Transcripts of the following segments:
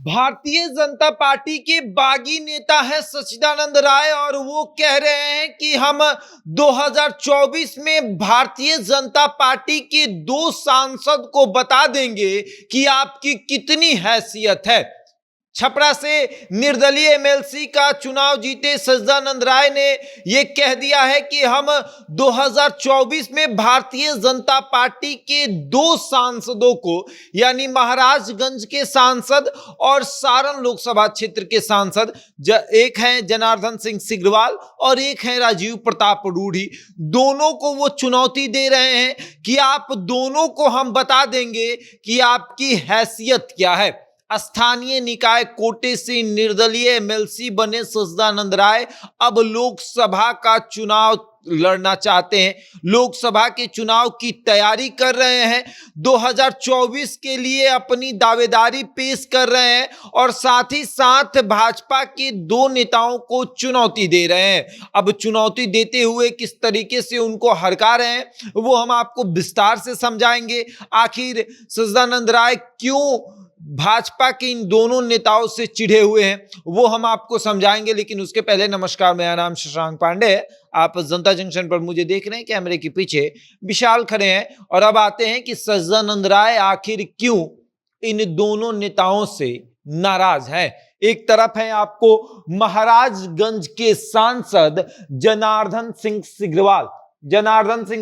Bharatiya Janata party के बागी नेता है सच्चिदानंद राय और वो कह रहे हैं कि हम 2024 में भारतीय जनता पार्टी के 2 सांसद को बता देंगे कि आपकी कितनी हैसियत है। छपरा से निर्दलीय एमएलसी का चुनाव जीते सच्चिदानंद राय ने यह कह दिया है कि हम 2024 में भारतीय जनता पार्टी के 2 सांसदों को यानी महाराजगंज के सांसद और सारण लोकसभा क्षेत्र के सांसद एक हैं जनार्दन सिंह सिग्रीवाल और एक हैं राजीव प्रताप रूढ़ी, दोनों को वो चुनौती दे रहे हैं कि आप दोनों को हम बता देंगे कि आपकी हैसियत क्या है। स्थानीय निकाय कोटे से निर्दलीय एमएलसी बने सच्चिदानंद राय अब लोकसभा का चुनाव लड़ना चाहते हैं, लोकसभा के चुनाव की तैयारी कर रहे हैं, 2024 के लिए अपनी दावेदारी पेश कर रहे हैं और साथ ही साथ भाजपा के 2 नेताओं को चुनौती दे रहे हैं। अब चुनौती देते हुए किस तरीके से उनको हरका रहे हैं वो हम आपको विस्तार से समझाएंगे। आखिर सच्चिदानंद राय क्यों भाजपा के इन दोनों नेताओं से चिढ़े हुए हैं वो हम आपको समझाएंगे, लेकिन उसके पहले नमस्कार, मेरा नाम शशांक पांडे है। आप जनता जंक्शन पर मुझे देख रहे हैं, कैमरे के पीछे विशाल खड़े हैं। और अब आते हैं कि सच्चिदानंद राय आखिर क्यों इन दोनों नेताओं से नाराज है। एक तरफ है आपको महाराजगंज के सांसद जनार्दन सिंह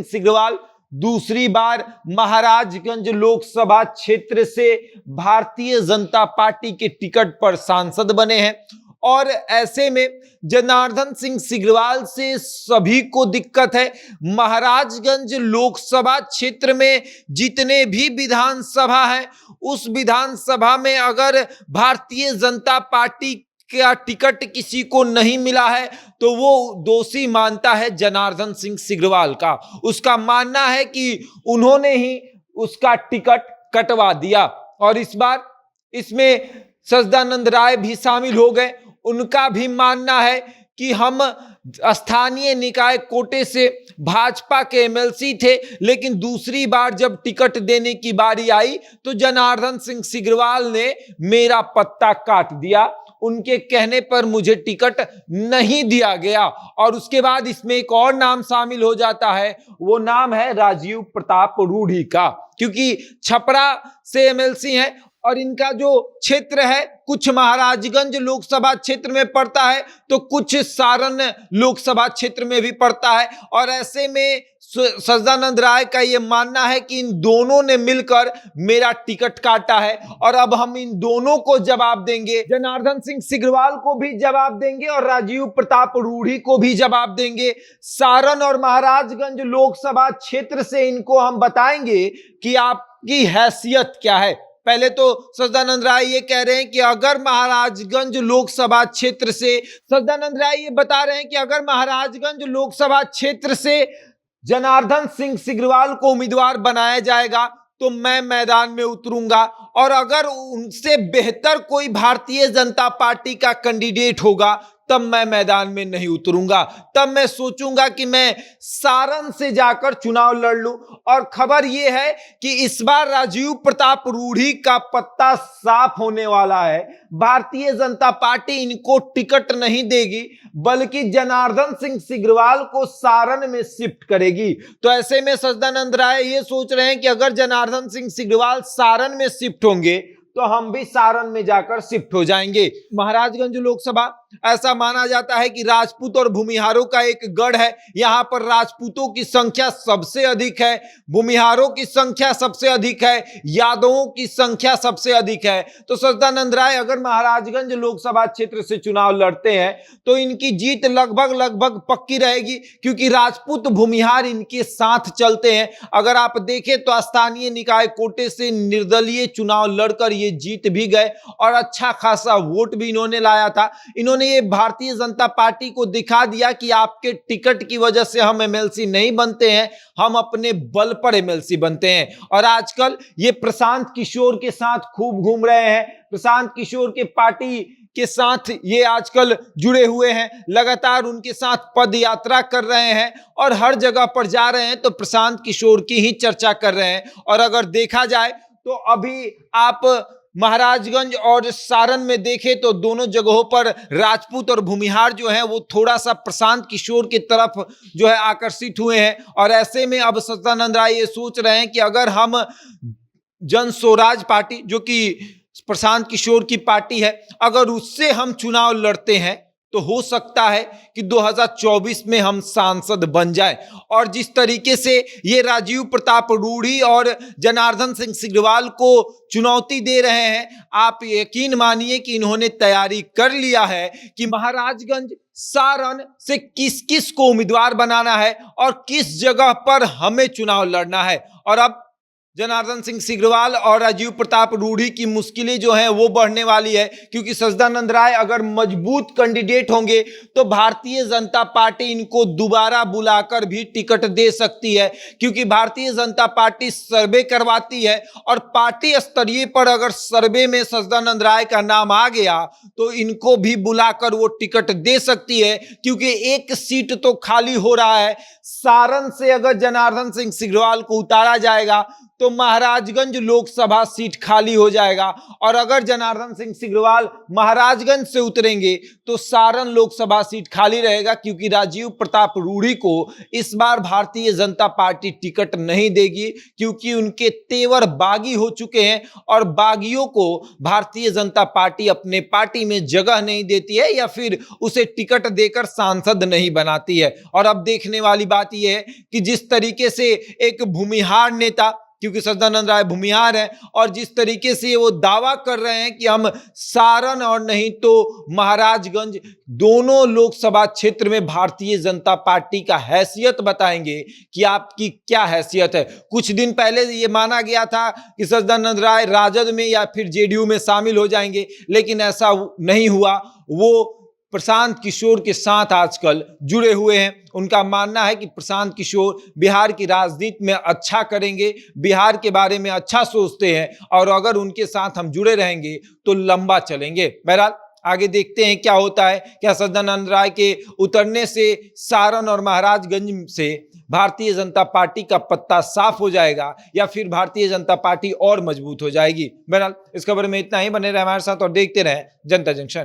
सिग्रीवाल दूसरी बार महाराजगंज लोकसभा क्षेत्र से भारतीय जनता पार्टी के टिकट पर सांसद बने हैं और ऐसे में जनार्दन सिंह सिग्रीवाल से सभी को दिक्कत है। महाराजगंज लोकसभा क्षेत्र में जितने भी विधानसभा है उस विधानसभा में अगर भारतीय जनता पार्टी का टिकट किसी को नहीं मिला है तो वो दोषी मानता है जनार्दन सिंह सिग्रीवाल का। उसका मानना है कि उन्होंने ही उसका टिकट कटवा दिया और इस बार इसमें सच्चिदानंद राय भी शामिल हो गए। उनका भी मानना है कि हम स्थानीय निकाय कोटे से भाजपा के एमएलसी थे, लेकिन दूसरी बार जब टिकट देने की बारी आई तो जनार्दन सिंह सिग्रीवाल ने मेरा पत्ता काट दिया, उनके कहने पर मुझे टिकट नहीं दिया गया। और उसके बाद इसमें एक और नाम शामिल हो जाता है, वो नाम है राजीव प्रताप रूढ़ी का, क्योंकि छपरा से एमएलसी हैं और इनका जो क्षेत्र है कुछ महाराजगंज लोकसभा क्षेत्र में पड़ता है तो कुछ सारण लोकसभा क्षेत्र में भी पड़ता है। और ऐसे में सच्चिदानंद राय का यह मानना है कि इन दोनों ने मिलकर मेरा टिकट काटा है और अब हम इन दोनों को जवाब देंगे, जनार्दन सिंह सिग्रीवाल को भी जवाब देंगे और राजीव प्रताप रूढ़ी को भी जवाब देंगे। सारण और महाराजगंज लोकसभा क्षेत्र से इनको हम बताएंगे कि आपकी हैसियत क्या है। पहले तो सच्चिदानंद राय ये कह रहे हैं कि अगर महाराजगंज लोकसभा क्षेत्र से सच्चिदानंद राय ये बता रहे हैं कि अगर महाराजगंज लोकसभा क्षेत्र से जनार्दन सिंह सिग्रीवाल को उम्मीदवार बनाया जाएगा तो मैं मैदान में उतरूंगा और अगर उनसे बेहतर कोई भारतीय जनता पार्टी का कैंडिडेट होगा तब मैं मैदान में नहीं उतरूंगा, तब मैं सोचूंगा कि मैं सारण से जाकर चुनाव लड़ लूं। और खबर यह है कि इस बार राजीव प्रताप रूढ़ी का पत्ता साफ होने वाला है। भारतीय जनता पार्टी इनको टिकट नहीं देगी बल्कि जनार्दन सिंह सिग्रीवाल को सारण में शिफ्ट करेगी। तो ऐसे में सच्चिदानंद राय ये सोच रहे हैं कि अगर जनार्दन सिंह सिग्रीवाल सारण में शिफ्ट होंगे तो हम भी सारण में जाकर शिफ्ट हो जाएंगे। महाराजगंज लोकसभा ऐसा माना जाता है कि राजपूत और भूमिहारों का एक गढ़ है। यहां पर राजपूतों की संख्या सबसे अधिक है, भूमिहारों की संख्या सबसे अधिक है, यादवों की संख्या सबसे अधिक है। तो सच्चिदानंद राय अगर महाराजगंज लोकसभा क्षेत्र से चुनाव लड़ते हैं तो इनकी जीत लगभग पक्की रहेगी, क्योंकि राजपूत भूमिहार इनके साथ चलते हैं। अगर आप देखें तो स्थानीय निकाय कोटे से निर्दलीय चुनाव लड़कर ये जीत भी गए और अच्छा खासा वोट भी इन्होंने लाया था। इन्होंने ये भारतीय जनता पार्टी को दिखा दिया कि आपके टिकट की वजह से हम एमएलसी नहीं बनते हैं, हम अपने बल पर एमएलसी बनते हैं। और आजकल ये प्रशांत किशोर के साथ खूब घूम रहे हैं, प्रशांत किशोर के पार्टी के साथ ये आजकल जुड़े हुए हैं, लगातार उनके साथ पद यात्रा कर रहे हैं और हर जगह पर जा रहे हैं तो प्रशांत किशोर की ही चर्चा कर रहे हैं। और अगर देखा जाए तो अभी आप महाराजगंज और सारण में देखें तो दोनों जगहों पर राजपूत और भूमिहार जो हैं वो थोड़ा सा प्रशांत किशोर की तरफ जो है आकर्षित हुए हैं। और ऐसे में अब सच्चिदानंद राय ये सोच रहे हैं कि अगर हम जन स्वराज पार्टी, जो कि प्रशांत किशोर की पार्टी है, अगर उससे हम चुनाव लड़ते हैं तो हो सकता है कि 2024 में हम सांसद बन जाए। और जिस तरीके से ये राजीव प्रताप रूढ़ी और जनार्दन सिंह सिग्रीवाल को चुनौती दे रहे हैं, आप यकीन मानिए कि इन्होंने तैयारी कर लिया है कि महाराजगंज सारण से किस किस को उम्मीदवार बनाना है और किस जगह पर हमें चुनाव लड़ना है। और अब जनार्दन सिंह सिग्रीवाल और राजीव प्रताप रूढ़ी की मुश्किलें जो हैं वो बढ़ने वाली है, क्योंकि सच्चिदानंद राय अगर मजबूत कैंडिडेट होंगे तो भारतीय जनता पार्टी इनको दोबारा बुलाकर भी टिकट दे सकती है, क्योंकि भारतीय जनता पार्टी सर्वे करवाती है और पार्टी स्तरीय पर अगर सर्वे में सच्चिदानंद राय का नाम आ गया तो इनको भी बुलाकर वो टिकट दे सकती है, क्योंकि एक सीट तो खाली हो रहा है। सारण से अगर जनार्दन सिंह सिग्रीवाल को उतारा जाएगा तो महाराजगंज लोकसभा सीट खाली हो जाएगा, और अगर जनार्दन सिंह सिग्रीवाल महाराजगंज से उतरेंगे तो सारण लोकसभा सीट खाली रहेगा, क्योंकि राजीव प्रताप रूढ़ी को इस बार भारतीय जनता पार्टी टिकट नहीं देगी, क्योंकि उनके तेवर बागी हो चुके हैं और बागियों को भारतीय जनता पार्टी अपने पार्टी में जगह नहीं देती है या फिर उसे टिकट देकर सांसद नहीं बनाती है। और अब देखने वाली बात यह है कि जिस तरीके से एक भूमिहार नेता, क्योंकि सच्चिदानंद राय भूमिहार है, और जिस तरीके से वो दावा कर रहे हैं कि हम सारण और नहीं तो महाराजगंज दोनों लोकसभा क्षेत्र में भारतीय जनता पार्टी का हैसियत बताएंगे कि आपकी क्या हैसियत है। कुछ दिन पहले ये माना गया था कि सच्चिदानंद राय राजद में या फिर जेडीयू में शामिल हो जाएंगे, लेकिन ऐसा नहीं हुआ। वो प्रशांत किशोर के साथ आजकल जुड़े हुए हैं। उनका मानना है कि प्रशांत किशोर बिहार की राजनीति में अच्छा करेंगे, बिहार के बारे में अच्छा सोचते हैं, और अगर उनके साथ हम जुड़े रहेंगे तो लंबा चलेंगे। बहरहाल आगे देखते हैं क्या होता है। क्या सच्चिदानंद राय के उतरने से सारण और महाराजगंज से भारतीय जनता पार्टी का पत्ता साफ हो जाएगा या फिर भारतीय जनता पार्टी और मजबूत हो जाएगी? बहरहाल इस खबर में इतना ही। बने रहे हमारे साथ और देखते रहें जनता जंक्शन।